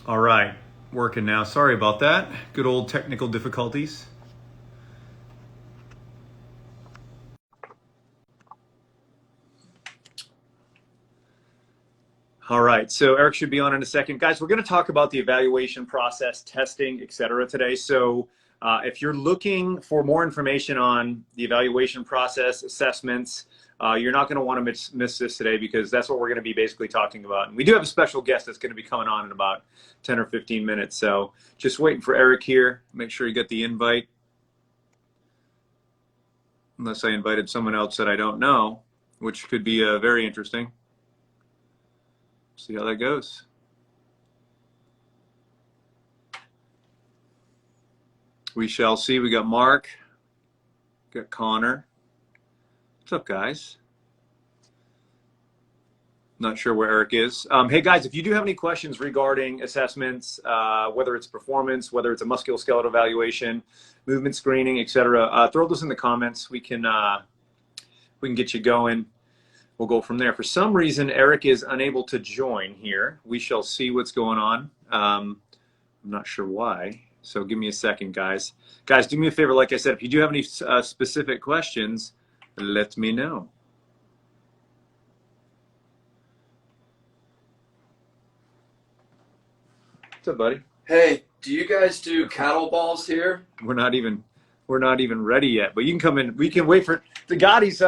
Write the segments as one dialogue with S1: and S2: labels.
S1: All right, working now. Sorry about that. Good old technical difficulties. All right, so Eric should be on in a second. Guys, we're going to talk about the evaluation process, testing, et cetera today. So if you're looking for more information on the evaluation process, assessments, you're not going to want to miss this today because that's what we're going to be basically talking about. And we do have a special guest that's going to be coming on in about 10 or 15 minutes. So just waiting for Eric here. Make sure you get the invite. Unless I invited someone else that I don't know, which could be very interesting. See how that goes. We shall see. We got Mark, got Connor. What's up, guys? Not sure where Eric is. Hey, guys, if you do have any questions regarding assessments, whether it's performance, whether it's a musculoskeletal evaluation, movement screening, etc., throw those in the comments. We can get you going. We'll go from there. For some reason, Eric is unable to join here. We shall see what's going on. I'm not sure why. So give me a second, guys. Guys, do me a favor. Like I said, if you do have any specific questions, let me know. What's up, buddy?
S2: Hey, do you guys do cattle balls here?
S1: We're not even ready yet, but you can come in. We can wait for the Gotti's.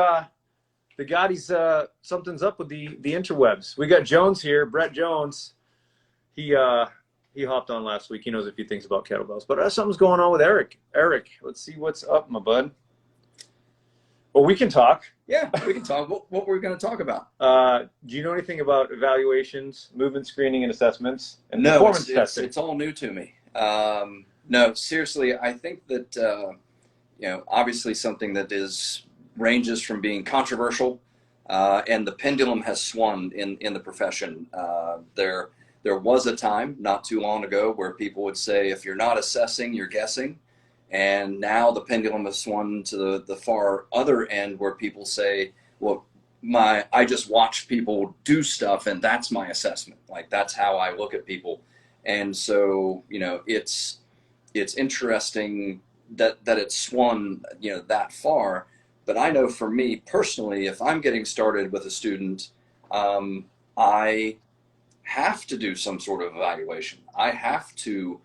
S1: Something's up with the interwebs. We got Jones here, Brett Jones. He hopped on last week. He knows a few things about kettlebells, but something's going on with Eric. Eric, let's see what's up, my bud. Well, we can talk.
S2: Yeah, we can talk. What were we going to talk about?
S1: Do you know anything about evaluations, movement screening, and assessments, and
S2: No,
S1: performance testing?
S2: it's all new to me. No, seriously, I think that obviously something that ranges from being controversial, and the pendulum has swung in the profession. There was a time not too long ago where people would say, if you're not assessing, you're guessing. And now the pendulum has swung to the far other end where people say, well, I just watch people do stuff and that's my assessment. Like, that's how I look at people. And so, it's interesting that it's swung, that far. But I know for me personally, if I'm getting started with a student, I have to do some sort of evaluation. I have to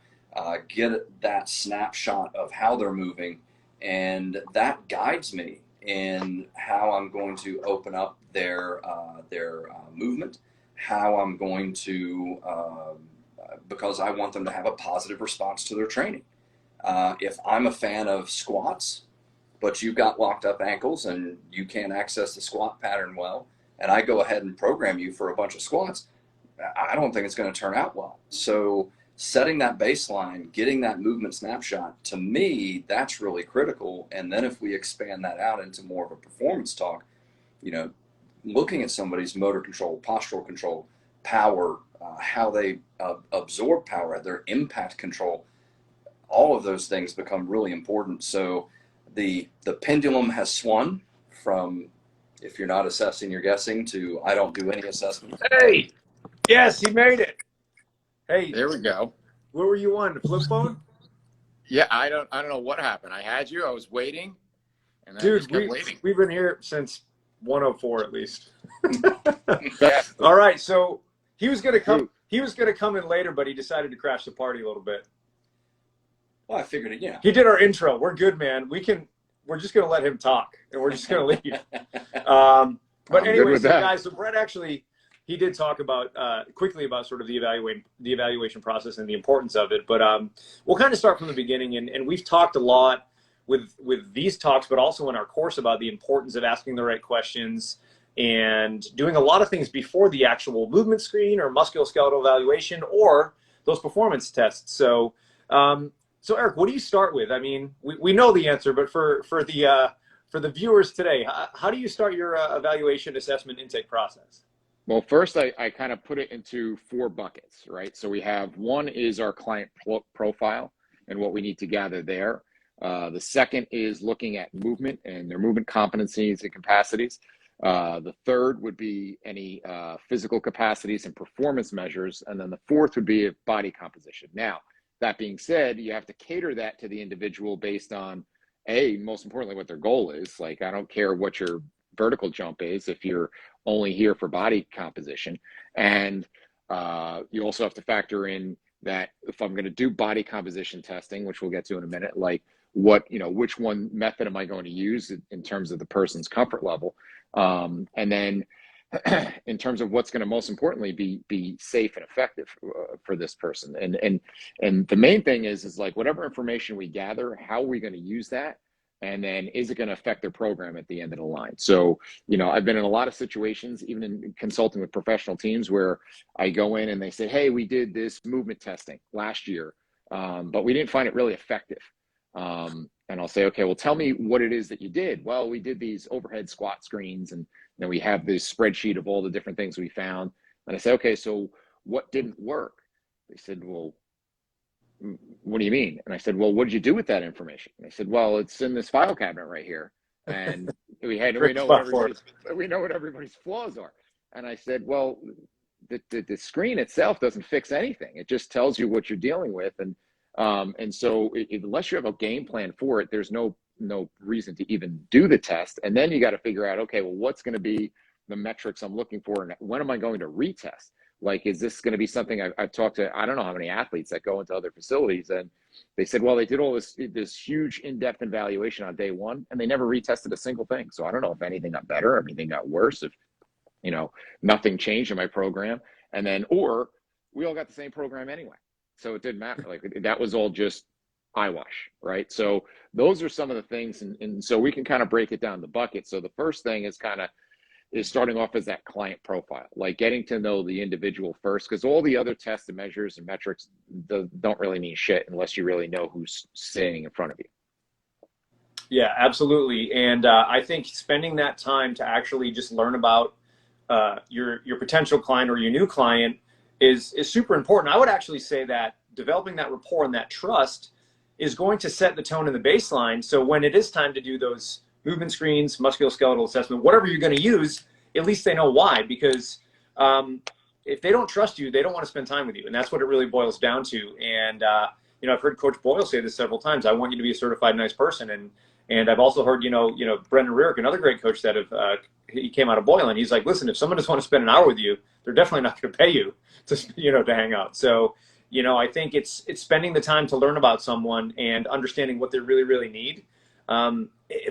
S2: get that snapshot of how they're moving, and that guides me in how I'm going to open up their movement, how I'm going to, because I want them to have a positive response to their training. If I'm a fan of squats, but you've got locked up ankles and you can't access the squat pattern well, and I go ahead and program you for a bunch of squats, I don't think it's going to turn out well. So setting that baseline, getting that movement snapshot, to me, that's really critical. And then if we expand that out into more of a performance talk, looking at somebody's motor control, postural control, power, how they absorb power, their impact control, all of those things become really important. So the pendulum has swung from, if you're not assessing, you're guessing, to I don't do any assessment.
S1: Hey, yes, he made it. Hey,
S3: there we go.
S1: Where were you on the flip phone?
S3: Yeah, I don't know what happened. I had you. I was waiting, and then I just kept waiting.
S1: We've been here since 1:04 at least.
S3: Yeah.
S1: All right, so he was gonna come. He was gonna come in later, but he decided to crash the party a little bit.
S2: Well, I figured it. Yeah.
S1: He did our intro. We're good, man. We're just gonna let him talk, and we're just gonna leave. But anyway, so guys, so Brett actually. He did talk about quickly about sort of the evaluation process and the importance of it. But we'll kind of start from the beginning. And we've talked a lot with these talks, but also in our course about the importance of asking the right questions and doing a lot of things before the actual movement screen or musculoskeletal evaluation or those performance tests. So, so Eric, what do you start with? I mean, we know the answer, but for the viewers today, how do you start your evaluation assessment intake process?
S3: Well, first, I kind of put it into 4 buckets, right? So we have one is our client profile and what we need to gather there. The second is looking at movement and their movement competencies and capacities. The third would be any physical capacities and performance measures. And then the fourth would be body composition. Now, that being said, you have to cater that to the individual based on, most importantly, what their goal is. Like, I don't care what your vertical jump is if you're only here for body composition. And you also have to factor in that if I'm going to do body composition testing, which we'll get to in a minute, like which one method am I going to use in terms of the person's comfort level? And then in terms of what's going to most importantly be safe and effective for this person. And the main thing is like whatever information we gather, how are we going to use that? And then is it going to affect their program at the end of the line? So, I've been in a lot of situations, even in consulting with professional teams, where I go in and they say, hey, we did this movement testing last year, but we didn't find it really effective. And I'll say, okay, well, tell me what it is that you did. Well, we did these overhead squat screens, and then we have this spreadsheet of all the different things we found. And I say, okay, so what didn't work? They said, well, what do you mean? And I said, well, what did you do with that information? And they said, well, it's in this file cabinet right here. And we know what everybody's flaws are. And I said, well, the screen itself doesn't fix anything. It just tells you what you're dealing with. And so unless you have a game plan for it, there's no reason to even do the test. And then you got to figure out, okay, well, what's going to be the metrics I'm looking for? And when am I going to retest? Like, is this going to be something I've talked to, I don't know how many athletes that go into other facilities, and they said, well, they did all this huge in-depth evaluation on day one, and they never retested a single thing. So I don't know if anything got better, or anything got worse, if, nothing changed in my program. And then, or we all got the same program anyway. So it didn't matter. Like, that was all just eyewash, right? So those are some of the things. And so we can kind of break it down the bucket. So the first thing is starting off as that client profile, like getting to know the individual first, because all the other tests and measures and metrics don't really mean shit unless you really know who's sitting in front of you.
S1: Yeah, absolutely. And I think spending that time to actually just learn about your potential client or your new client is super important. I would actually say that developing that rapport and that trust is going to set the tone and the baseline. So when it is time to do those movement screens, musculoskeletal assessment, whatever you're going to use, at least they know why. Because if they don't trust you, they don't want to spend time with you. And that's what it really boils down to. And, I've heard Coach Boyle say this several times. I want you to be a certified nice person. And I've also heard, Brendan Rierick, another great coach that he came out of Boyle, and he's like, listen, if someone just wants to spend an hour with you, they're definitely not going to pay you to hang out. So, I think it's spending the time to learn about someone and understanding what they really, really need.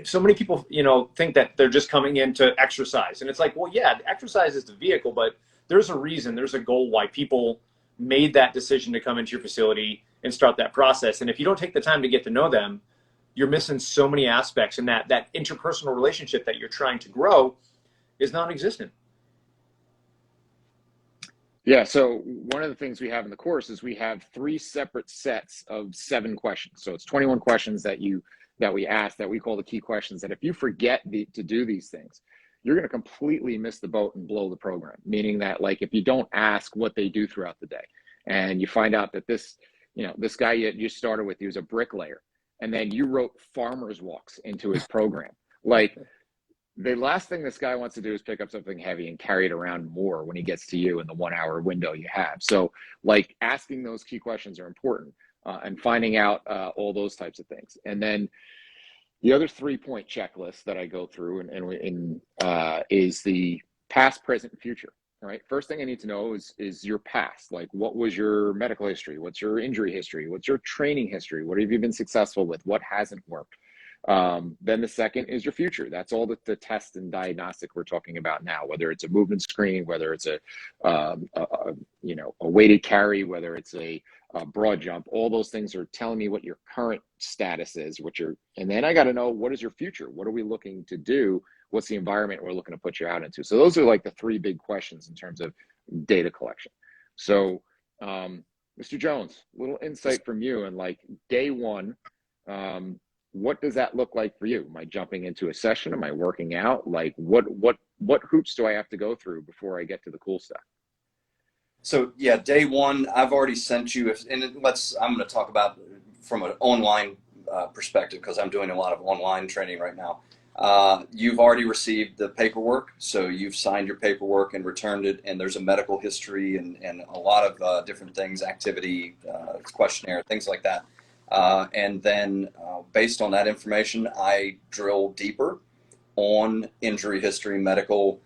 S1: So many people, think that they're just coming in to exercise. And it's like, well, yeah, exercise is the vehicle, but there's a reason, there's a goal why people made that decision to come into your facility and start that process. And if you don't take the time to get to know them, you're missing so many aspects, and that interpersonal relationship that you're trying to grow is non-existent.
S3: Yeah, so one of the things we have in the course is we have 3 separate sets of 7 questions. So it's 21 questions that we ask, that we call the key questions, that if you forget to do these things, you're going to completely miss the boat and blow the program. Meaning that, like, if you don't ask what they do throughout the day, and you find out that this guy you started with, he was a bricklayer, and then you wrote farmer's walks into his program. Like, the last thing this guy wants to do is pick up something heavy and carry it around more when he gets to you in the 1 hour window you have. So, like, asking those key questions are important, and finding out all those types of things. And then the other 3-point checklist that I go through is the past, present, and future. All right. First thing I need to know is your past. Like, what was your medical history? What's your injury history? What's your training history? What have you been successful with? What hasn't worked? Then the second is your future. That's all the test and diagnostic we're talking about now, whether it's a movement screen, whether it's a weighted carry, whether it's a broad jump. All those things are telling me what your current status is, and then I got to know, what is your future? What are we looking to do? What's the environment we're looking to put you out into? So those are like the 3 big questions in terms of data collection. So, Mr. Jones, a little insight from you, and like day one, what does that look like for you? Am I jumping into a session? Am I working out? Like, what hoops do I have to go through before I get to the cool stuff?
S2: So yeah, day one, I've already sent you, I'm going to talk about from an online perspective, because I'm doing a lot of online training right now. You've already received the paperwork, so you've signed your paperwork and returned it, and there's a medical history and a lot of different things, activity, questionnaire, things like that. And then based on that information, I drill deeper on injury history, medical,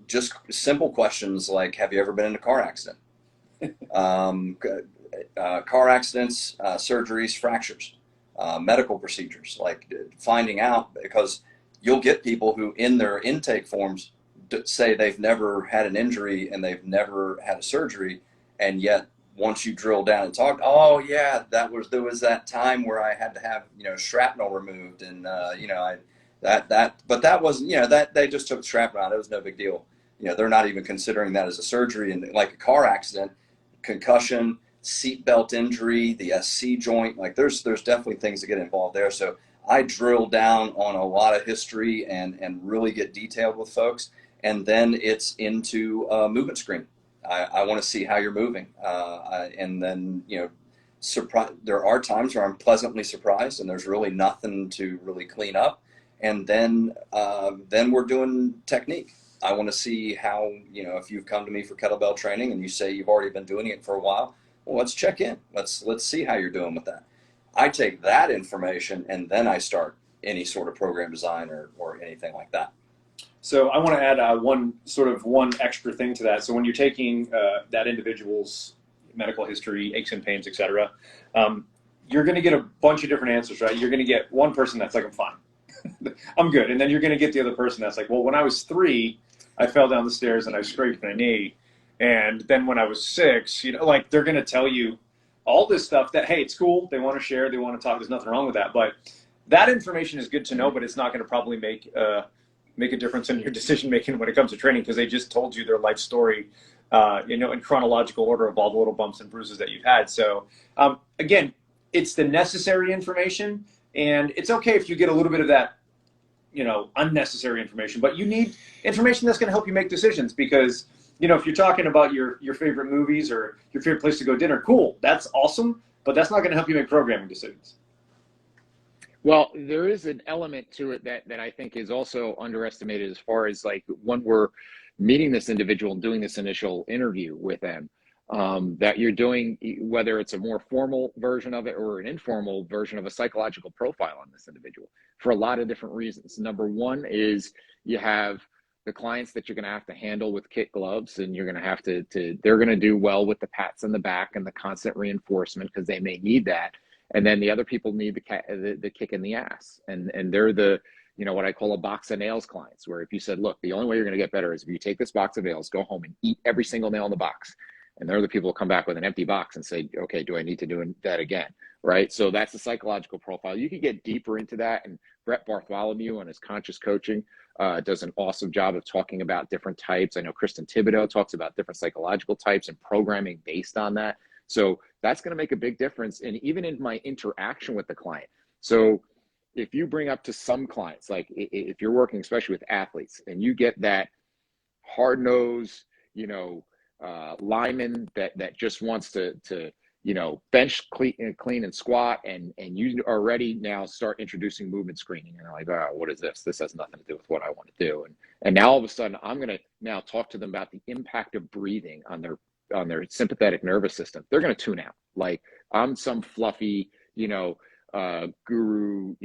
S2: just simple questions like, have you ever been in a car accident? Car accidents, surgeries, fractures. Medical procedures, like finding out, because you'll get people who in their intake forms say they've never had an injury and they've never had a surgery, and yet once you drill down and talk, oh yeah, there was that time where I had to have shrapnel removed, and but that wasn't that they just took shrapnel out. It was no big deal. They're not even considering that as a surgery, and like a car accident, concussion, seatbelt injury, the SC joint, like there's definitely things that get involved there. So I drill down on a lot of history and really get detailed with folks. And then it's into movement screen. I want to see how you're moving. And then, there are times where I'm pleasantly surprised and there's really nothing to really clean up. And then we're doing technique. I want to see how, if you've come to me for kettlebell training and you say you've already been doing it for a while, well, let's check in. Let's see how you're doing with that. I take that information and then I start any sort of program design or anything like that.
S1: So I want to add one extra thing to that. So when you're taking that individual's medical history, aches and pains, etc., you're going to get a bunch of different answers, right? You're going to get one person that's like, I'm fine, I'm good. And then you're going to get the other person that's like, well, when I was 3, I fell down the stairs and I scraped my knee. And then when I was 6, they're going to tell you all this stuff that, hey, it's cool. They want to share. They want to talk. There's nothing wrong with that. But that information is good to know, but it's not going to probably make a difference in your decision making when it comes to training, because they just told you their life story, in chronological order of all the little bumps and bruises that you've had. So again, it's the necessary information, and it's okay if you get a little bit of that, unnecessary information, but you need information that's going to help you make decisions, because if you're talking about your favorite movies or your favorite place to go dinner, cool, that's awesome, but that's not going to help you make programming decisions.
S3: Well, there is an element to it that I think is also underestimated, as far as like when we're meeting this individual and doing this initial interview with them, that you're doing, whether it's a more formal version of it or an informal version of a psychological profile on this individual, for a lot of different reasons. Number one is you have the clients that you're going to have to handle with kit gloves, and you're going to have to they're going to do well with the pats on the back and the constant reinforcement, because they may need that. And then the other people need the kick in the ass, and they're the what I call a box of nails clients, where if you said, look, the only way you're going to get better is if you take this box of nails, go home and eat every single nail in the box. And they're the people who come back with an empty box and say, okay, do I need to do that again? Right? So that's the psychological profile. You could get deeper into that, and Brett Bartholomew on his conscious coaching does an awesome job of talking about different types. I know Kristen Thibodeau talks about different psychological types and programming based on that. So that's going to make a big difference, and even in my interaction with the client. So if you bring up to some clients, like if you're working especially with athletes, and you get that hard-nosed, lineman that just wants to bench clean and squat, and you already now start introducing movement screening, and they're like, oh, what is this? This has nothing to do with what I want to do. And now all of a sudden I'm going to now talk to them about the impact of breathing on their sympathetic nervous system. They're going to tune out. Like I'm some fluffy, guru,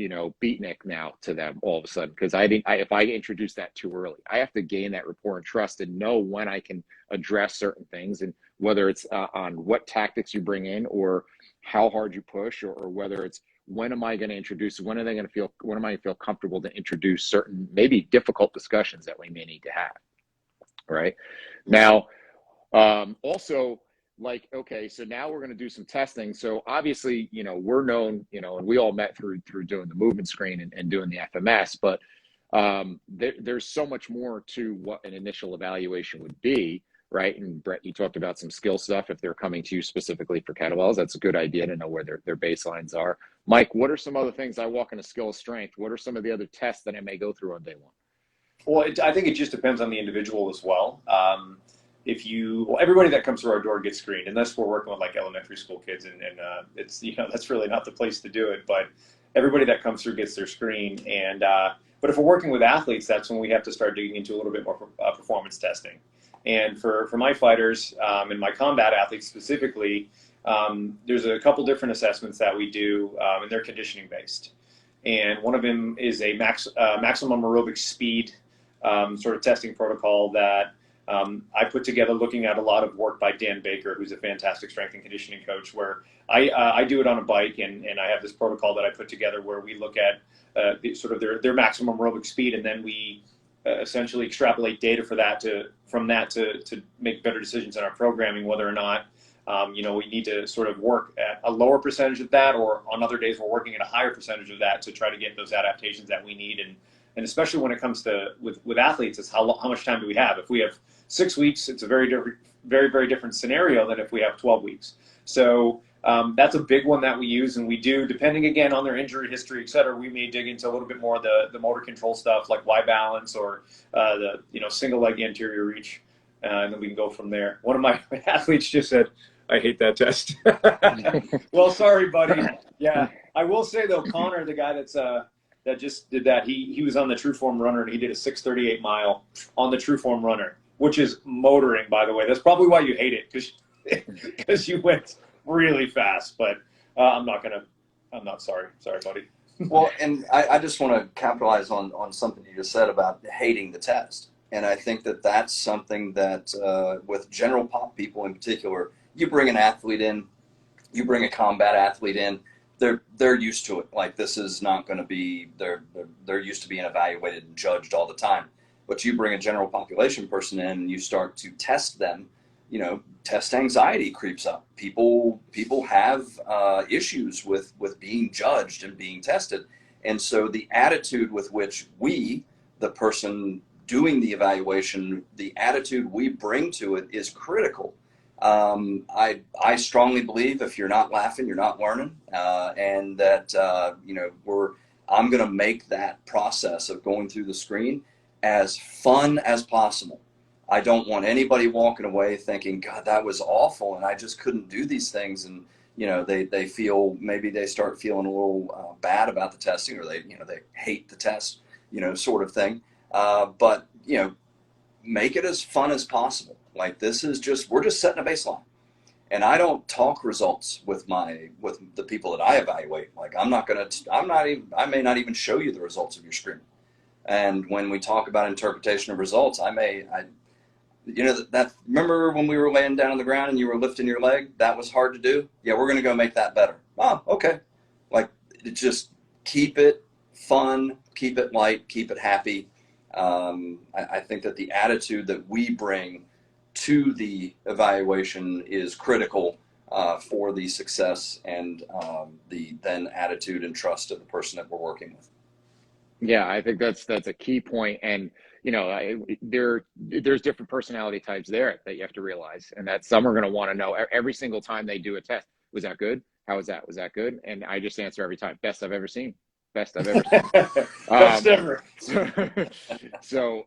S3: beatnik now to them all of a sudden, because if I introduce that too early, I have to gain that rapport and trust and know when I can address certain things, and whether it's on what tactics you bring in or how hard you push, or whether it's when am I going to introduce, when am I going to feel comfortable to introduce certain maybe difficult discussions that we may need to have. Right now, also, like, okay, so now we're going to do some testing. So obviously, we're known, and we all met through doing the movement screen and doing the FMS, but there's so much more to what an initial evaluation would be, right? And Brett, you talked about some skill stuff. If they're coming to you specifically for kettlebells, that's a good idea to know where their baselines are. Mike, what are some other things? I walk in a skill of strength. What are some of the other tests that I may go through on day one?
S1: Well, I think it just depends on the individual as well. Everybody that comes through our door gets screened, unless we're working with like elementary school kids, and it's that's really not the place to do it. But everybody that comes through gets their screen. And but if we're working with athletes, that's when we have to start digging into a little bit more performance testing. And for my fighters and my combat athletes specifically, there's a couple different assessments that we do, and they're conditioning based. And one of them is a maximum aerobic speed sort of testing protocol that I put together looking at a lot of work by Dan Baker, who's a fantastic strength and conditioning coach, where I do it on a bike, and I have this protocol that I put together where we look at sort of their maximum aerobic speed, and then we essentially extrapolate data from that to make better decisions in our programming, whether or not we need to sort of work at a lower percentage of that, or on other days we're working at a higher percentage of that to try to get those adaptations that we need. And especially when it comes to with athletes, it's how much time do we have? If we have 6 weeks, it's a very different scenario than if we have 12 weeks. So that's a big one that we use, and we do, depending again on their injury history, et cetera, we may dig into a little bit more of the motor control stuff like Y balance or the single leg anterior reach, and then we can go from there. One of my athletes just said, "I hate that test." Well, sorry, buddy. Yeah, I will say though, Connor, the guy that just did that, he was on the Trueform Runner, and he did a 6:38 mile on the Trueform Runner, which is motoring, by the way. That's probably why you hate it, because you went really fast. But I'm not sorry. Sorry, buddy.
S2: Well, and I just want to capitalize on something you just said about hating the test. And I think that that's something that with general pop people in particular, you bring an athlete in, you bring a combat athlete in, they're used to it. Like, this is not going to be, they're used to being evaluated and judged all the time. But you bring a general population person in and you start to test them, test anxiety creeps up. People have issues with being judged and being tested. And so the attitude with which we, the person doing the evaluation, the attitude we bring to it is critical. I strongly believe if you're not laughing, you're not learning, and that I'm going to make that process of going through the screen as fun as possible. I don't want anybody walking away thinking, God, that was awful, and I just couldn't do these things, and they feel, maybe they start feeling a little bad about the testing, or they hate the test, sort of thing. But make it as fun as possible. Like, we're just setting a baseline. And I don't talk results with the people that I evaluate. Like, I may not even show you the results of your screen. And when we talk about interpretation of results, remember when we were laying down on the ground and you were lifting your leg? That was hard to do. Yeah, we're going to go make that better. Oh, okay. Like, just keep it fun, keep it light, keep it happy. I think that the attitude that we bring to the evaluation is critical for the success and the then attitude and trust of the person that we're working with.
S3: Yeah, I think that's a key point. And there's different personality types there that you have to realize, and that some are going to want to know every single time they do a test, was that good? How was that? Was that good? And I just answer every time, best I've ever seen. Best I've ever seen.
S1: Best ever.
S3: So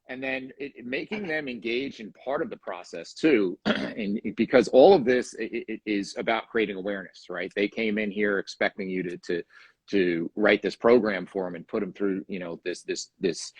S3: and then making them engage in part of the process too, and because all of this is about creating awareness, right? They came in here expecting you to write this program for them and put them through, this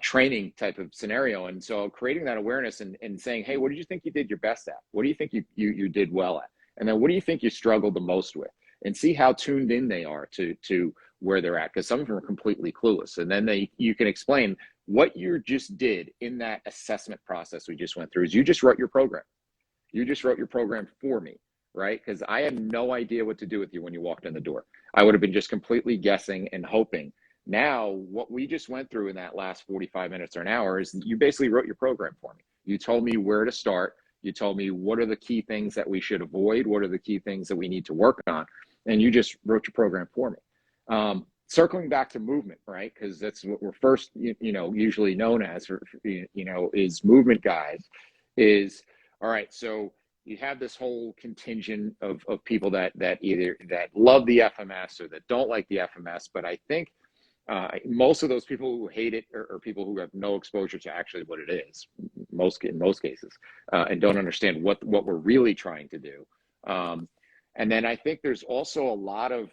S3: training type of scenario. And so creating that awareness and saying, hey, what did you think you did your best at? What do you think you did well at? And then what do you think you struggled the most with? And see how tuned in they are to where they're at, because some of them are completely clueless. And then you can explain what you just did in that assessment process we just went through is you just wrote your program. You just wrote your program for me, right? Because I had no idea what to do with you when you walked in the door. I would have been just completely guessing and hoping. Now, what we just went through in that last 45 minutes or an hour is you basically wrote your program for me. You told me where to start. You told me what are the key things that we should avoid, what are the key things that we need to work on, and you just wrote your program for me. Circling back to movement, right? Because that's what we're first, usually known as, is movement guys. Is all right. So you have this whole contingent of people that either love the FMS or that don't like the FMS. But I think most of those people who hate it are people who have no exposure to actually what it is, in most cases, and don't understand what we're really trying to do. And then I think there's also a lot of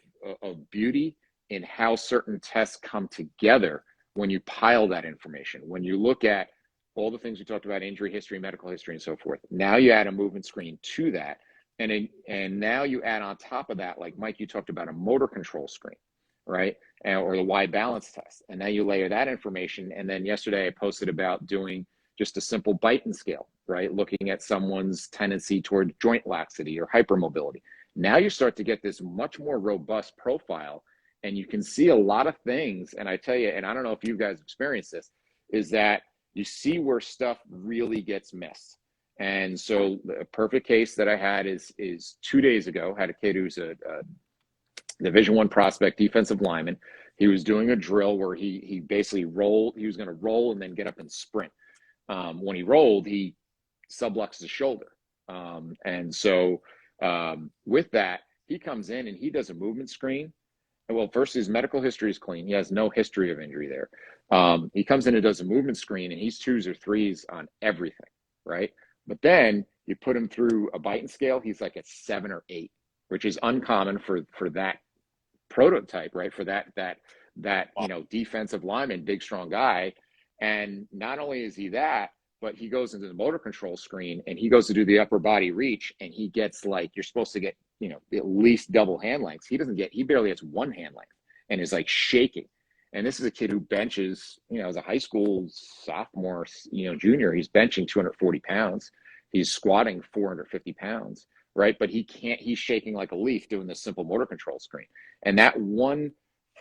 S3: beauty in how certain tests come together when you pile that information. When you look at all the things we talked about, injury history, medical history, and so forth. Now you add a movement screen to that. And now you add on top of that, like Mike, you talked about a motor control screen, right? Or the Y balance test. And now you layer that information. And then yesterday I posted about doing just a simple Beighton scale, right? Looking at someone's tendency toward joint laxity or hypermobility. Now you start to get this much more robust profile, and you can see a lot of things. And I tell you, and I don't know if you guys experience this, is that you see where stuff really gets missed. And so the perfect case that I had is 2 days ago, had a kid who's a Division I prospect defensive lineman. He was doing a drill where he basically rolled. He was going to roll and then get up and sprint. When he rolled, he subluxed his shoulder. And so with that, he comes in and he does a movement screen. Well, first, his medical history is clean. He has no history of injury there. He comes in and does a movement screen, and he's 2s or 3s on everything, right? But then you put him through a Beighton scale, he's like at 7 or 8, which is uncommon for that prototype, right? For that defensive lineman, big strong guy. And not only is he that, but he goes into the motor control screen and he goes to do the upper body reach, and he gets, like, you're supposed to get, at least double hand lengths. He barely has 1 hand length and is like shaking. And this is a kid who benches, as a high school sophomore, junior, he's benching 240 pounds. He's squatting 450 pounds, right? But he's shaking like a leaf doing this simple motor control screen. And that one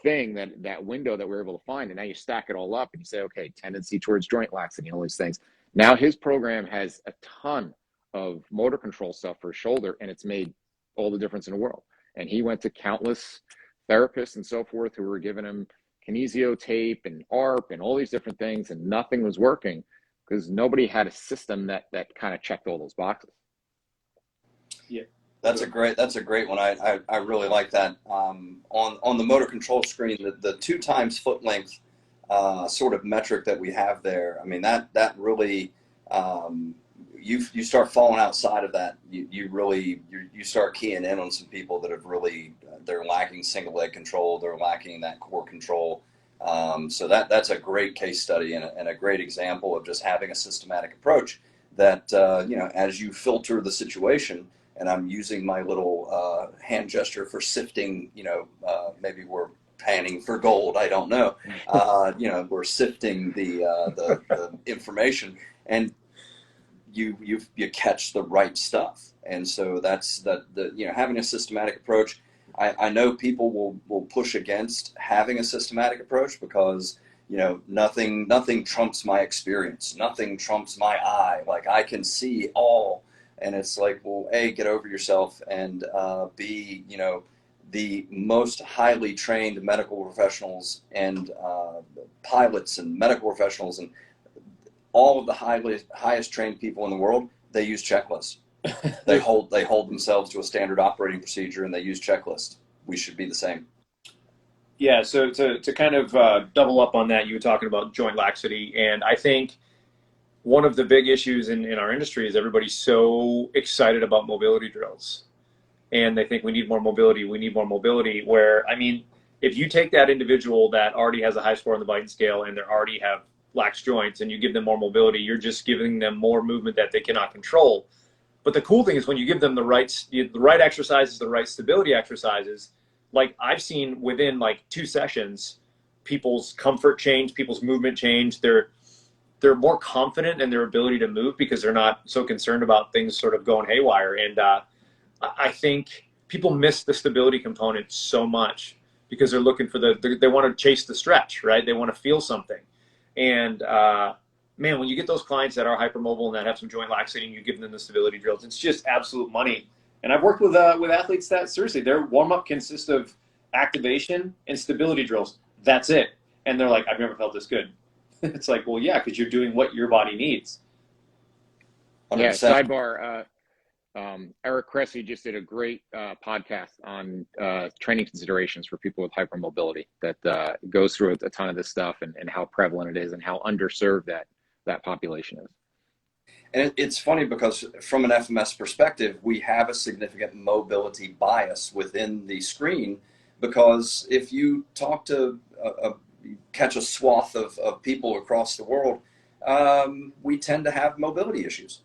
S3: thing, that window that we're able to find, and now you stack it all up and you say, okay, tendency towards joint laxity and all these things. Now his program has a ton of motor control stuff for his shoulder, and it's made all the difference in the world. And he went to countless therapists and so forth who were giving him kinesio tape and ARP and all these different things, and nothing was working because nobody had a system that kind of checked all those boxes.
S2: Yeah, that's a great one. I really like that. On the motor control screen, the 2 times foot length sort of metric that we have there. I mean, that really you start falling outside of that. You start keying in on some people that have really they're lacking single leg control. They're lacking that core control. So that's a great case study and a great example of just having a systematic approach that as you filter the situation. And I'm using my little hand gesture for sifting. Maybe we're panning for gold. I don't know. We're sifting the information, and you catch the right stuff. And so that's having a systematic approach. I know people will push against having a systematic approach because nothing trumps my experience. Nothing trumps my eye. Like, I can see all. And it's like, well, A, get over yourself, and B, the most highly trained medical professionals and pilots and medical professionals and all of the highest trained people in the world, they use checklists. They hold themselves to a standard operating procedure, and they use checklists. We should be the same.
S1: Yeah, so to kind of double up on that, you were talking about joint laxity, and I think one of the big issues in our industry is everybody's so excited about mobility drills, and they think we need more mobility, where, I mean, if you take that individual that already has a high score on the Beighton scale and they already have lax joints and you give them more mobility, you're just giving them more movement that they cannot control. But the cool thing is when you give them the right exercises, the right stability exercises, like I've seen within like 2 sessions, people's comfort change, people's movement change, they're more confident in their ability to move because they're not so concerned about things sort of going haywire. And I think people miss the stability component so much because they're looking for they want to chase the stretch, right? They want to feel something. And man, when you get those clients that are hypermobile and that have some joint laxity and you give them the stability drills, it's just absolute money. And I've worked with athletes that, seriously, their warm-up consists of activation and stability drills. That's it. And they're like, I've never felt this good. It's like, well, yeah, because you're doing what your body needs.
S2: 100%.
S3: Yeah, sidebar, Eric Cressy just did a great podcast on training considerations for people with hypermobility that goes through a ton of this stuff and how prevalent it is and how underserved that population is.
S2: And it's funny because from an FMS perspective, we have a significant mobility bias within the screen, because if you talk to catch a swath of people across the world, we tend to have mobility issues.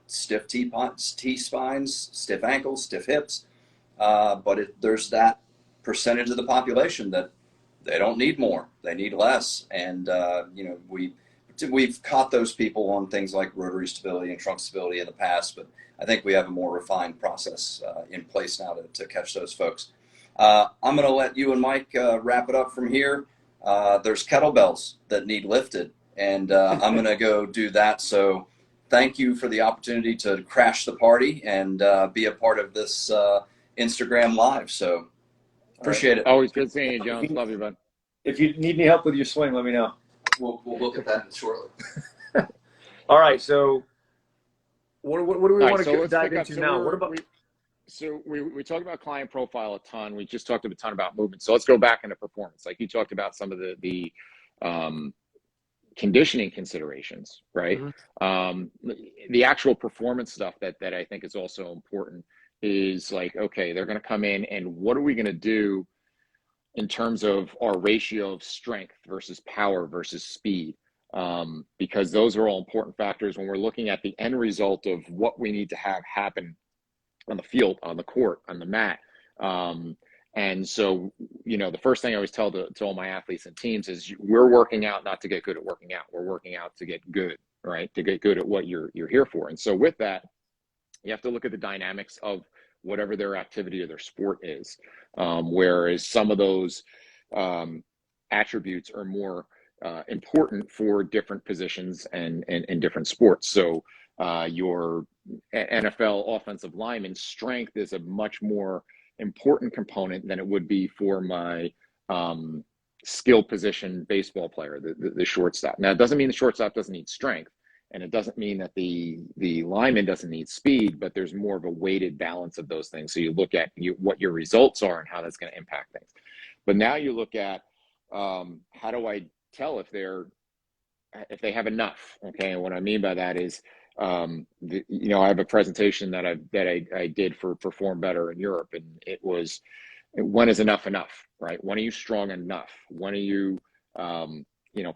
S2: Stiff T-spines, stiff ankles, stiff hips. But there's that percentage of the population that they don't need more, they need less. And, we've caught those people on things like rotary stability and trunk stability in the past, but I think we have a more refined process in place now to catch those folks. I'm going to let you and Mike wrap it up from here. There's kettlebells that need lifted, and I'm going to go do that. So thank you for the opportunity to crash the party and be a part of this Instagram Live. So appreciate it.
S3: Always good seeing you, Jones. Love you, bud.
S1: If you need any help with your swing, let me know.
S2: We'll look at that shortly.
S1: All right. So what do we want to
S3: let's
S1: dive into now? What about?
S3: We talked about client profile a ton. We just talked a ton about movement. So let's go back into performance. Like you talked about some of the conditioning considerations, right? Mm-hmm. The actual performance stuff that I think is also important is like, okay, they're going to come in, and what are we going to do in terms of our ratio of strength versus power versus speed? Because those are all important factors when we're looking at the end result of what we need to have happen on the field, on the court, on the mat. And so, the first thing I always tell to all my athletes and teams is we're working out not to get good at working out. We're working out to get good, right? To get good at what you're here for. And so with that, you have to look at the dynamics of whatever their activity or their sport is. Whereas some of those attributes are more important for different positions and different sports. So your NFL offensive lineman strength is a much more important component than it would be for my skill position baseball player, the shortstop. Now, it doesn't mean the shortstop doesn't need strength, and it doesn't mean that the lineman doesn't need speed, but there's more of a weighted balance of those things. So you look at what your results are and how that's going to impact things. But now you look at how do I tell if they have enough? Okay, and what I mean by that is, I have a presentation that I did for Perform Better in Europe, and it was, when is enough, right? When are you strong enough? When are you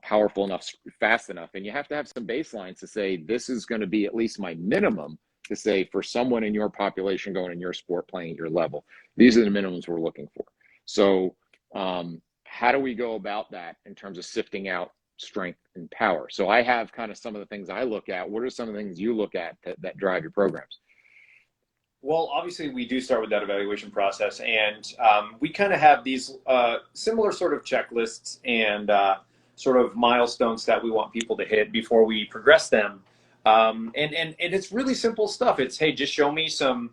S3: powerful enough, fast enough? And you have to have some baselines to say, this is going to be at least my minimum to say for someone in your population going in your sport, playing at your level, these are the minimums we're looking for. So how do we go about that in terms of sifting out strength and power? So I have kind of some of the things I look at. What are some of the things you look at that drive your programs?
S1: Well, obviously we do start with that evaluation process, and we kind of have these similar sort of checklists and sort of milestones that we want people to hit before we progress them. And it's really simple stuff. It's, hey, just show me some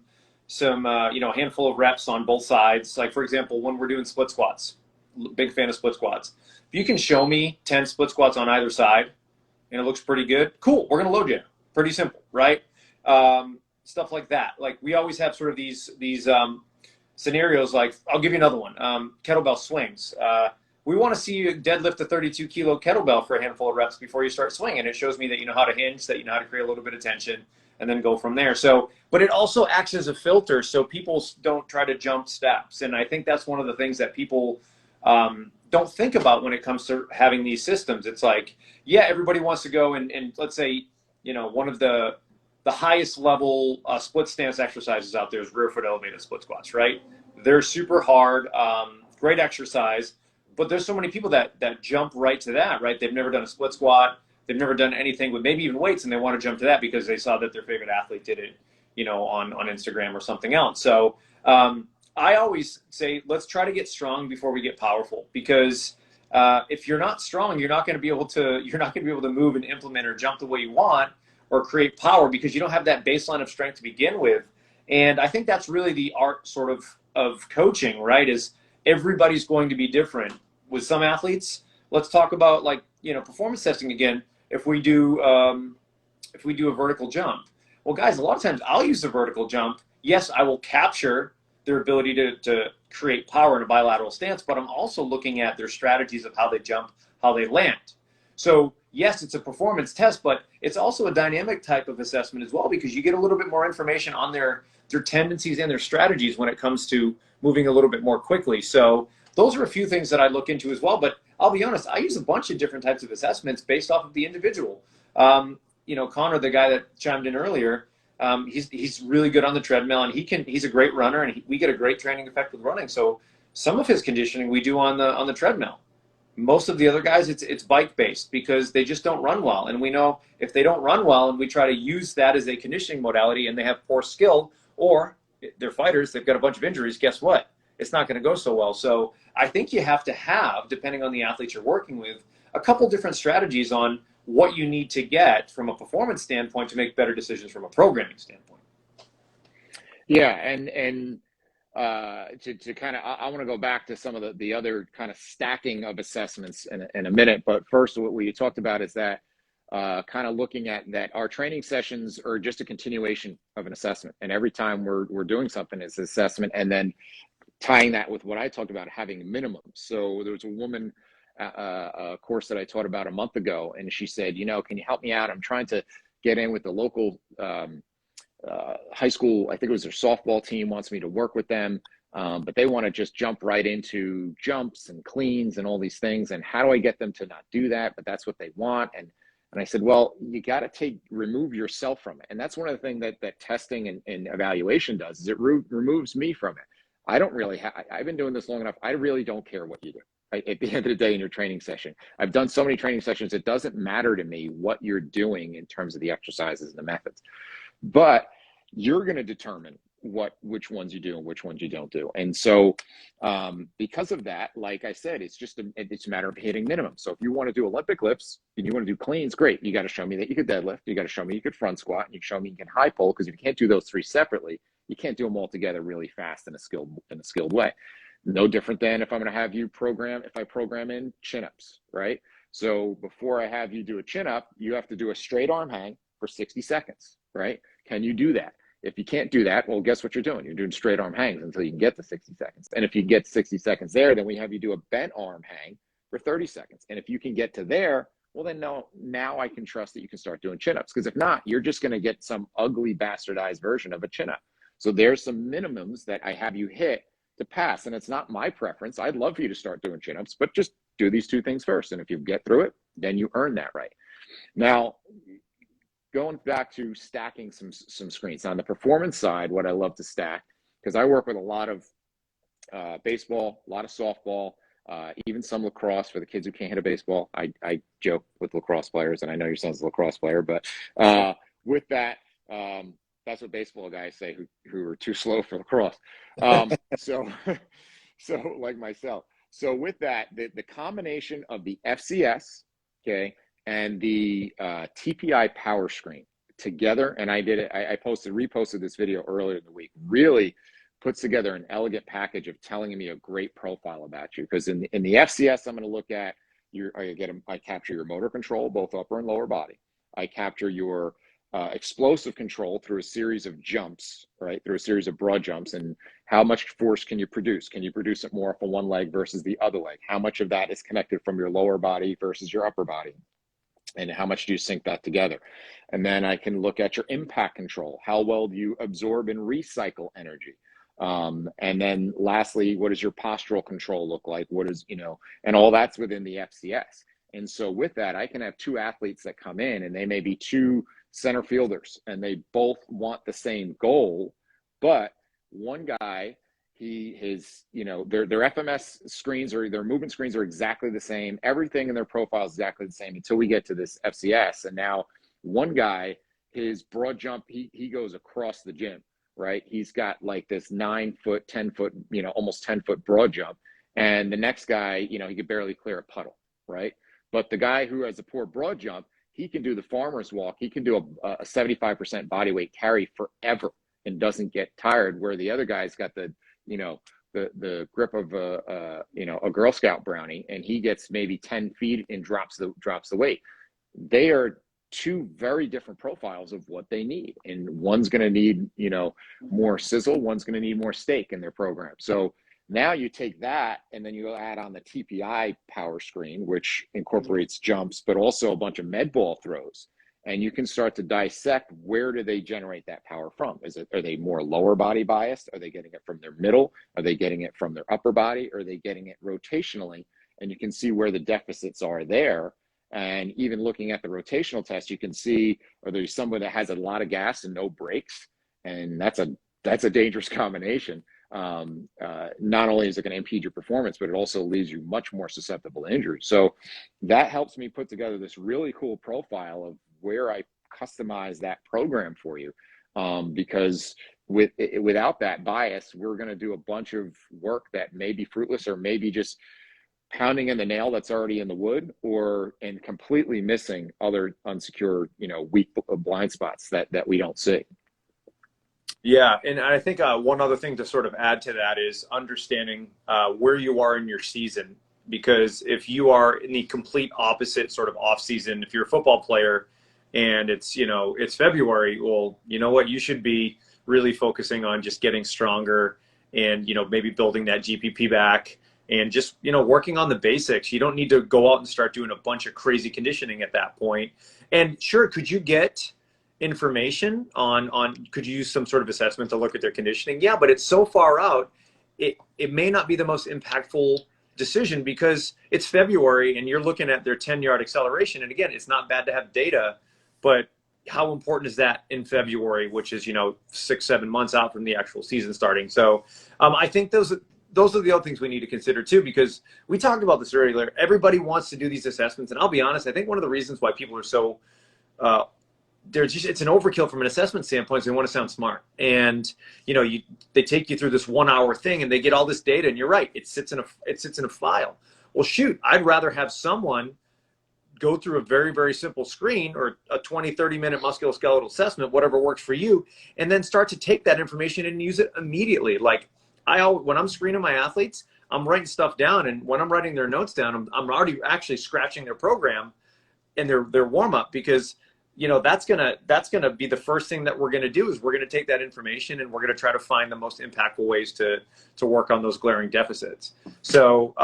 S1: handful of reps on both sides. Like, for example, when we're doing split squats, big fan of split squats. If you can show me 10 split squats on either side and it looks pretty good, cool, we're going to load you. Pretty simple, right? Stuff like that. Like, we always have sort of these scenarios. Like, I'll give you another one. Kettlebell swings. We want to see you deadlift a 32 kilo kettlebell for a handful of reps before you start swinging. It shows me that you know how to hinge, that you know how to create a little bit of tension, and then go from there. So, but it also acts as a filter so people don't try to jump steps. And I think that's one of the things that people don't think about when it comes to having these systems. It's like, yeah, everybody wants to go and let's say, one of the highest level split stance exercises out there is rear foot elevated split squats, right? They're super hard, great exercise, but there's so many people that jump right to that, right? They've never done a split squat. They've never done anything with maybe even weights, and they want to jump to that because they saw that their favorite athlete did it, on Instagram or something else. So I always say, let's try to get strong before we get powerful, because if you're not strong, you're not going to be able to move and implement or jump the way you want or create power, because you don't have that baseline of strength to begin with. And I think that's really the art sort of coaching, right? Is everybody's going to be different. With some athletes, let's talk about performance testing again. If we do a vertical jump, well, guys, a lot of times I'll use the vertical jump. Yes, I will capture their ability to create power in a bilateral stance, but I'm also looking at their strategies of how they jump, how they land. So yes, it's a performance test, but it's also a dynamic type of assessment as well, because you get a little bit more information on their tendencies and their strategies when it comes to moving a little bit more quickly. So those are a few things that I look into as well. But I'll be honest, I use a bunch of different types of assessments based off of the individual. Connor, the guy that chimed in earlier, he's really good on the treadmill, and he's a great runner, and we get a great training effect with running. So some of his conditioning we do on the treadmill. Most of the other guys, it's bike based, because they just don't run well, and we know if they don't run well, and we try to use that as a conditioning modality, and they have poor skill, or they're fighters, they've got a bunch of injuries. Guess what? It's not going to go so well. So I think you have to have, depending on the athlete you're working with, a couple different strategies on what you need to get from a performance standpoint to make better decisions from a programming standpoint.
S3: Yeah, and to kind of, I want to go back to some of the other kind of stacking of assessments in a minute. But first, what we talked about is that kind of looking at that our training sessions are just a continuation of an assessment. And every time we're doing something, it's an assessment, and then tying that with what I talked about, having minimums. So there was a woman, a course that I taught about a month ago, and she said, can you help me out? I'm trying to get in with the local high school. I think it was their softball team wants me to work with them, but they want to just jump right into jumps and cleans and all these things. And how do I get them to not do that? But that's what they want. And I said, well, you got to remove yourself from it. And that's one of the things that testing and evaluation does, is it removes me from it. I don't really I've been doing this long enough. I really don't care what you do. At the end of the day in your training session, I've done so many training sessions, it doesn't matter to me what you're doing in terms of the exercises and the methods. But you're going to determine which ones you do and which ones you don't do. And so because of that, like I said, it's a matter of hitting minimum. So if you want to do Olympic lifts and you want to do cleans, great. You got to show me that you could deadlift. You got to show me you could front squat, and you show me you can high pull, because if you can't do those three separately, you can't do them all together really fast in a skilled way. No different than if I'm going to have you program in chin-ups, right? So before I have you do a chin-up, you have to do a straight arm hang for 60 seconds, right? Can you do that? If you can't do that, well, guess what you're doing? You're doing straight arm hangs until you can get to 60 seconds. And if you get 60 seconds there, then we have you do a bent arm hang for 30 seconds. And if you can get to there, well, then now I can trust that you can start doing chin-ups. Because if not, you're just going to get some ugly bastardized version of a chin-up. So there's some minimums that I have you hit to pass. And it's not my preference. I'd love for you to start doing chin-ups, but just do these two things first. And if you get through it, then you earn that right. Now, going back to stacking some screens. On the performance side, what I love to stack, because I work with a lot of baseball, a lot of softball, even some lacrosse for the kids who can't hit a baseball. I joke with lacrosse players, and I know your son's a lacrosse player, but with that, that's what baseball guys say who are too slow for lacrosse. So like myself. So with that, the combination of the FCS, okay, and the TPI power screen together, and I did it. I reposted this video earlier in the week. Really puts together an elegant package of telling me a great profile about you. Because in the FCS, I'm going to look at I capture your motor control, both upper and lower body. I capture your explosive control through a series of jumps, right? Through a series of broad jumps, and how much force can you produce? Can you produce it more off of one leg versus the other leg? How much of that is connected from your lower body versus your upper body? And how much do you sync that together? And then I can look at your impact control. How well do you absorb and recycle energy? And then lastly, what does your postural control look like? And all that's within the FCS. And so with that, I can have two athletes that come in, and they may be two center fielders, and they both want the same goal, but one guy, their FMS screens or their movement screens are exactly the same. Everything in their profile is exactly the same until we get to this FCS. And now one guy, his broad jump, he goes across the gym, right? He's got like this 9 foot, 10 foot, almost 10 foot broad jump. And the next guy, he could barely clear a puddle, right? But the guy who has a poor broad jump, he can do the farmer's walk. He can do a 75% body weight carry forever and doesn't get tired, where the other guy's got the grip of a Girl Scout brownie, and he gets maybe 10 feet and drops the weight. They are two very different profiles of what they need, and one's going to need more sizzle, one's going to need more steak in their program. So Now you take that and then you add on the TPI power screen, which incorporates jumps, but also a bunch of med ball throws. And you can start to dissect, where do they generate that power from? Are they more lower body biased? Are they getting it from their middle? Are they getting it from their upper body? Are they getting it rotationally? And you can see where the deficits are there. And even looking at the rotational test, you can see, are there someone that has a lot of gas and no brakes? And that's a dangerous combination. Not only is it going to impede your performance, but it also leaves you much more susceptible to injury. So that helps me put together this really cool profile of where I customize that program for you. Because without that bias, we're going to do a bunch of work that may be fruitless, or maybe just pounding in the nail that's already in the wood, and completely missing other unsecured, weak blind spots that we don't see.
S1: Yeah, and I think one other thing to sort of add to that is understanding where you are in your season. Because if you are in the complete opposite sort of off season, if you're a football player and it's February, well, you know what, you should be really focusing on just getting stronger and maybe building that GPP back and just working on the basics. You don't need to go out and start doing a bunch of crazy conditioning at that point. And sure, could you get information on could you use some sort of assessment to look at their conditioning? Yeah, but it's so far out, it may not be the most impactful decision, because it's February and you're looking at their 10-yard acceleration. And again, it's not bad to have data, but how important is that in February, which is 6-7 months out from the actual season starting? So I think those are the other things we need to consider too, because we talked about this earlier. Everybody wants to do these assessments, and I'll be honest, I think one of the reasons why people are so it's an overkill from an assessment standpoint. So they want to sound smart, and they take you through this 1 hour thing, and they get all this data, and you're right, it sits in a file. Well, shoot, I'd rather have someone go through a very, very simple screen, or a 20-30 minute musculoskeletal assessment, whatever works for you, and then start to take that information and use it immediately. Like when I'm screening my athletes, I'm writing stuff down, and when I'm writing their notes down, I'm already actually scratching their program and their warm up, because that's gonna be the first thing that we're gonna do, is we're gonna take that information and we're gonna try to find the most impactful ways to work on those glaring deficits. So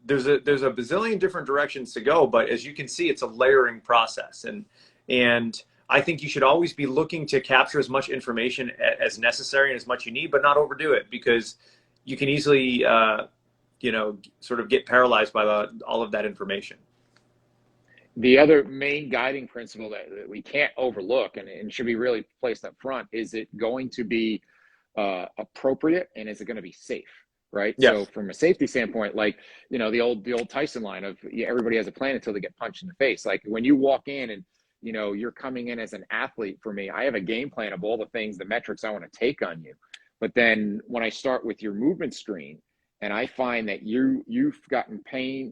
S1: there's a bazillion different directions to go, but as you can see, it's a layering process, and I think you should always be looking to capture as much information as necessary and as much you need, but not overdo it, because you can easily sort of get paralyzed by all of that information.
S3: The other main guiding principle that we can't overlook and should be really placed up front is it going to be appropriate, and is it going to be safe, right?
S1: Yes.
S3: So from a safety standpoint, like the old Tyson line of everybody has a plan until they get punched in the face. Like when you walk in and you're coming in as an athlete, for me, I have a game plan of all the things, the metrics I want to take on you. But then when I start with your movement screen, and I find that you've got pain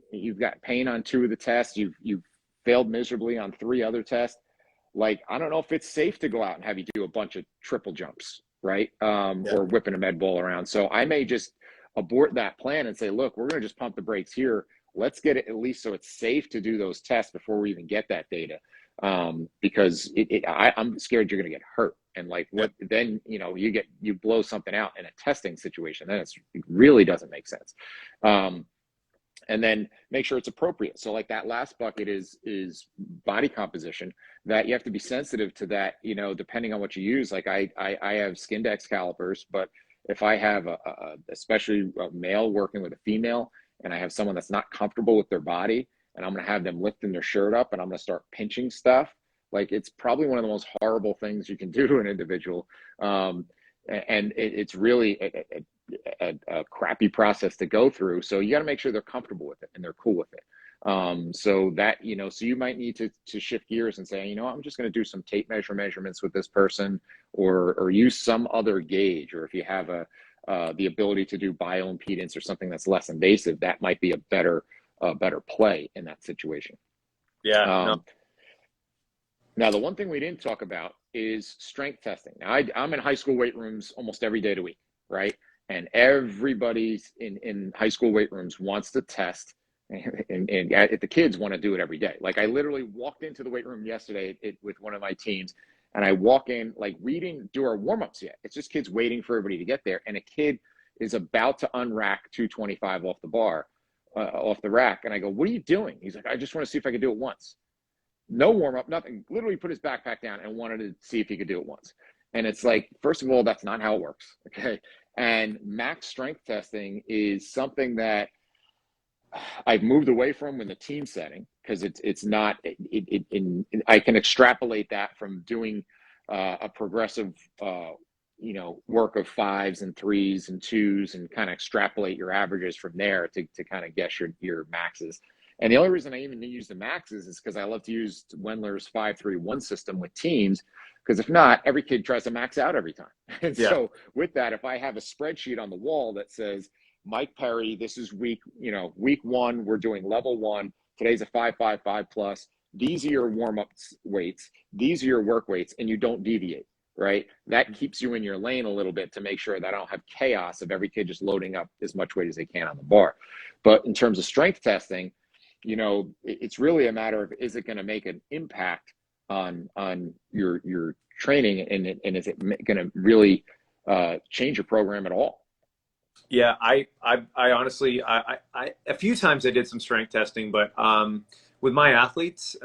S3: on 2 of the tests, you've failed miserably on 3 other tests. Like, I don't know if it's safe to go out and have you do a bunch of triple jumps, right? Or whipping a med ball around. So I may just abort that plan and say, look, we're going to just pump the brakes here. Let's get it at least so it's safe to do those tests before we even get that data. Because I'm scared you're going to get hurt. And then you blow something out in a testing situation. Then it really doesn't make sense. And then make sure it's appropriate. So like that last bucket is body composition, that you have to be sensitive to that, depending on what you use. Like I have Skindex calipers, but if I have especially a male working with a female, and I have someone that's not comfortable with their body, and I'm going to have them lifting their shirt up and I'm going to start pinching stuff, like it's probably one of the most horrible things you can do to an individual. And it's really a crappy process to go through. So you got to make sure they're comfortable with it and they're cool with it. So that, so you might need to shift gears and say, I'm just going to do some tape measurements with this person, or use some other gauge. Or if you have the ability to do bioimpedance or something that's less invasive, that might be a better play in that situation.
S1: Yeah.
S3: Now, the one thing we didn't talk about is strength testing. Now, I'm in high school weight rooms almost every day of the week, right? And everybody's in high school weight rooms wants to test, and the kids want to do it every day. Like I literally walked into the weight room yesterday with one of my teams, and I walk in, like, we didn't do our warm-ups yet. It's just kids waiting for everybody to get there. And a kid is about to unrack 225 off the bar, off the rack. And I go, what are you doing? He's like, I just want to see if I can do it once. No warm up, nothing. Literally put his backpack down and wanted to see if he could do it once. And it's like, first of all, that's not how it works. Okay. And max strength testing is something that I've moved away from in the team setting, because it's not, I can extrapolate that from doing a progressive, work of 5s and 3s and 2s and kind of extrapolate your averages from there to kind of guess your maxes. And the only reason I even use the maxes is because I love to use Wendler's 5-3-1 system with teams, because if not, every kid tries to max out every time. And so with that, if I have a spreadsheet on the wall that says, Mike Perry, this is week 1, we're doing level 1. Today's a 5-5-5 plus. These are your warm-up weights. These are your work weights, and you don't deviate, right? That keeps you in your lane a little bit to make sure that I don't have chaos of every kid just loading up as much weight as they can on the bar. But in terms of strength testing, it's really a matter of, is it going to make an impact on your training, and is it going to really change your program at all?
S1: Yeah, I honestly, I a few times I did some strength testing, but with my athletes,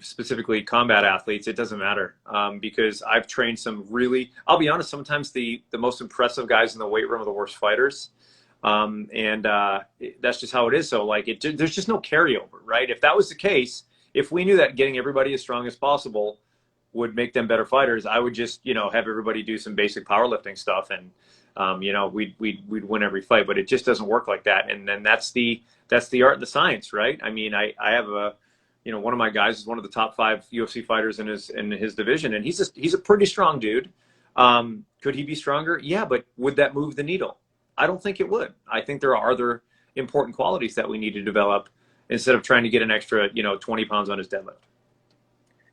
S1: specifically combat athletes, it doesn't matter, because I've trained some really, I'll be honest, sometimes the most impressive guys in the weight room are the worst fighters. That's just how it is. So there's just no carryover, right? If that was the case, if we knew that getting everybody as strong as possible would make them better fighters, I would just, have everybody do some basic powerlifting stuff, and we'd win every fight. But it just doesn't work like that. And then that's the art and the science, right? I mean, I have one of my guys is one of the top 5 UFC fighters in his division, and he's a pretty strong dude. Could he be stronger? Yeah, but would that move the needle? I don't think it would. I think there are other important qualities that we need to develop instead of trying to get an extra, 20 pounds on his deadlift.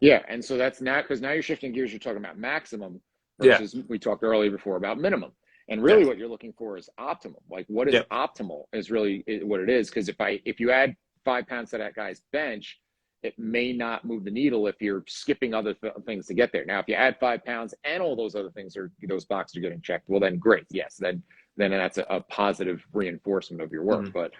S3: Yeah, and so that's not, because now you're shifting gears. You're talking about maximum versus we talked earlier before about minimum. And really what you're looking for is optimal. Like, what is optimal is really what it is. Because if you add 5 pounds to that guy's bench, it may not move the needle if you're skipping other things to get there. Now, if you add 5 pounds and all those other things those boxes are getting checked, well, then great. Yes, then that's a positive reinforcement of your work. Mm-hmm. But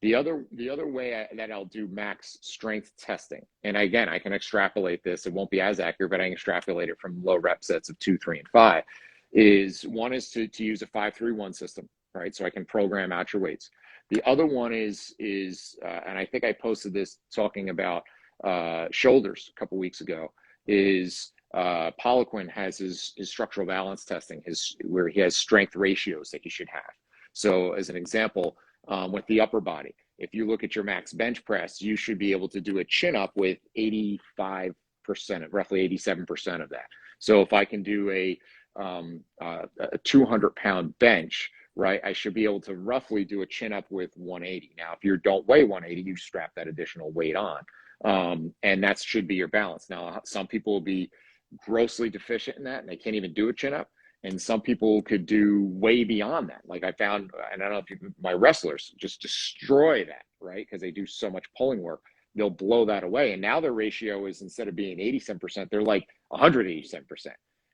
S3: the other way that I'll do max strength testing, and again, I can extrapolate this. It won't be as accurate, but I can extrapolate it from low rep sets of 2, 3, and 5. One is to use a 5-3-1 system, right? So I can program out your weights. The other one is and I think I posted this talking about shoulders a couple weeks ago, is Poliquin has his structural balance testing, where he has strength ratios that you should have. So as an example, with the upper body, if you look at your max bench press, you should be able to do a chin up with 85%, roughly 87% of that. So if I can do a 200-pound bench, right, I should be able to roughly do a chin up with 180. Now, if you don't weigh 180, you strap that additional weight on. And that should be your balance. Now, some people will be grossly deficient in that, and they can't even do a chin up. And some people could do way beyond that. Like I found, and I don't know if my wrestlers just destroy that, right? Because they do so much pulling work. They'll blow that away. And now their ratio is, instead of being 87%, they're like 187%.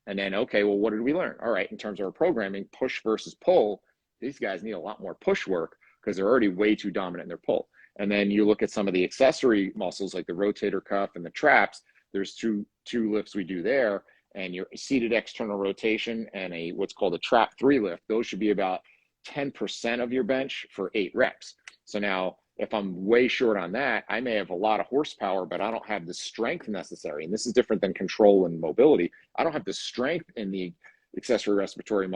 S3: And then, okay, well, what did we learn? All right, in terms of our programming, push versus pull, these guys need a lot more push work because they're already way too dominant in their pull. And then you look at some of the accessory muscles like the rotator cuff and the traps. There's two lifts we do there, and your seated external rotation and what's called a trap 3 lift. Those should be about 10% of your bench for 8 reps. So now, if I'm way short on that, I may have a lot of horsepower, but I don't have the strength necessary. And this is different than control and mobility. I don't have the strength in the accessory strength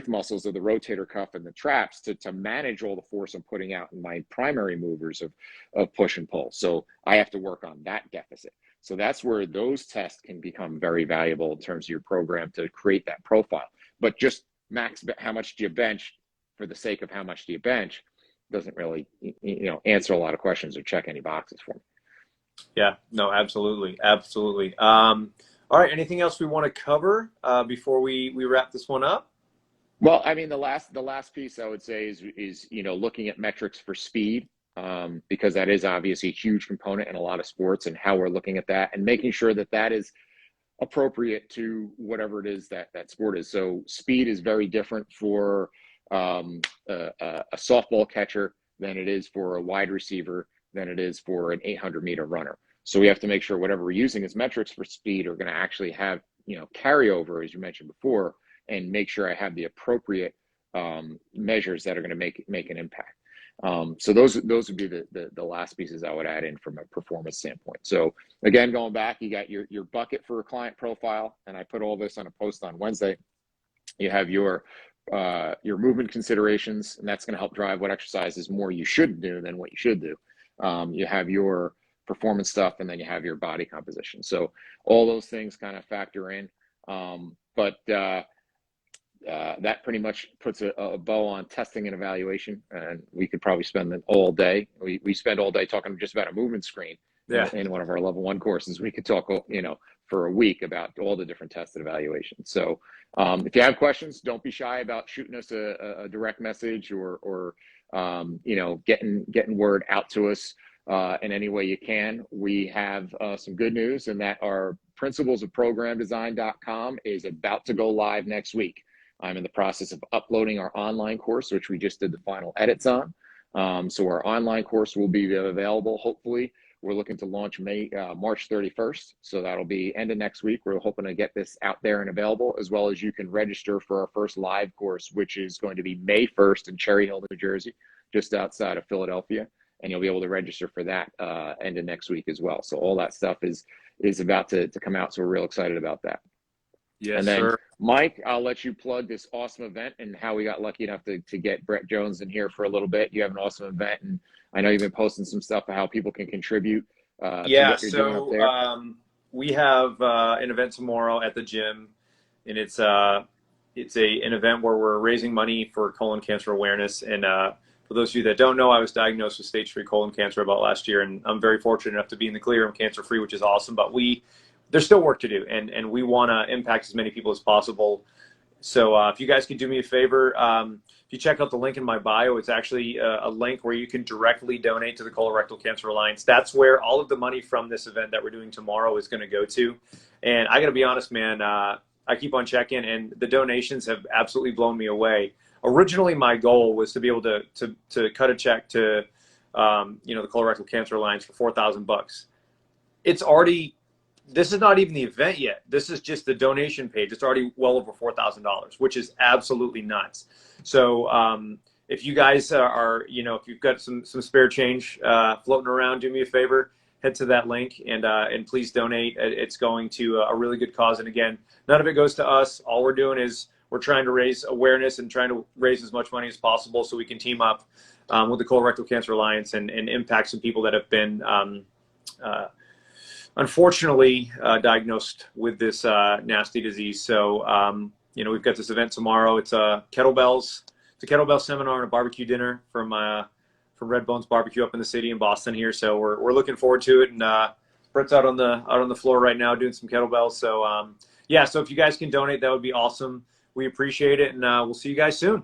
S3: muscles of the rotator cuff and the traps to manage all the force I'm putting out in my primary movers of push and pull. So I have to work on that deficit. So that's where those tests can become very valuable in terms of your program to create that profile. But just max, how much do you bench for the sake of how much do you bench doesn't really, answer a lot of questions or check any boxes for me.
S1: Yeah, no, absolutely. Absolutely. All right. Anything else we want to cover before we wrap this one up?
S3: Well, I mean, the last piece I would say is looking at metrics for speed, because that is obviously a huge component in a lot of sports, and how we're looking at that and making sure that is appropriate to whatever it is that that sport is. So speed is very different for a softball catcher than it is for a wide receiver, than it is for an 800-meter runner. So we have to make sure whatever we're using as metrics for speed are going to actually have, you know, carryover, as you mentioned before, and make sure I have the appropriate measures that are going to make an impact. So those would be the last pieces I would add in from a performance standpoint. So again, going back, you got your bucket for a client profile, and I put all this on a post on Wednesday. You have your movement considerations, and that's going to help drive what exercises more you should do than what you should do. You have your performance stuff, and then you have your body composition. So all those things kind of factor in. That pretty much puts a bow on testing and evaluation, and we could probably spend all day. We spend all day talking just about a movement screen.
S1: Yeah.
S3: In one of our level 1 courses, we could talk, you know, for a week about all the different tested evaluations. So if you have questions, don't be shy about shooting us a direct message or you know, getting word out to us in any way you can. We have some good news in that our principlesofprogramdesign.com is about to go live next week. I'm in the process of uploading our online course, which we just did the final edits on. So our online course will be available, hopefully. We're looking to launch March 31st. So that'll be end of next week. We're hoping to get this out there and available, as well as you can register for our first live course, which is going to be May 1st in Cherry Hill, New Jersey, just outside of Philadelphia. And you'll be able to register for that end of next week as well. So all that stuff is about to come out. So we're real excited about that.
S1: Yes,
S3: and then,
S1: sir.
S3: Mike, I'll let you plug this awesome event and how we got lucky enough to get Brett Jones in here for a little bit. You have an awesome event, and I know you've been posting some stuff about how people can contribute.
S1: Yeah, so we have an event tomorrow at the gym, and it's an event where we're raising money for colon cancer awareness. And for those of you that don't know, I was diagnosed with stage 3 colon cancer about last year, and I'm very fortunate enough to be in the clear. I'm cancer free, which is awesome. But there's still work to do, and we want to impact as many people as possible. So if you guys could do me a favor, if you check out the link in my bio, it's actually a link where you can directly donate to the Colorectal Cancer Alliance. That's where all of the money from this event that we're doing tomorrow is going to go to. And I got to be honest, man, I keep on checking, and the donations have absolutely blown me away. Originally, my goal was to be able to cut a check to you know, the Colorectal Cancer Alliance for $4,000. It's already. This is not even the event yet. This is just the donation page. It's already well over $4,000, which is absolutely nuts. So if you guys are, you know, if you've got some spare change floating around, do me a favor, head to that link and please donate. It's going to a really good cause. And again, none of it goes to us. All we're doing is we're trying to raise awareness and trying to raise as much money as possible so we can team up with the Colorectal Cancer Alliance and impact some people that have been unfortunately diagnosed with this nasty disease. So, you know, we've got this event tomorrow. It's kettlebells. It's a kettlebell seminar and a barbecue dinner from Red Bones Barbecue up in the city in Boston here. So we're looking forward to it. And Brett's out on the floor right now doing some kettlebells. So yeah, so if you guys can donate, that would be awesome. We appreciate it, and we'll see you guys soon.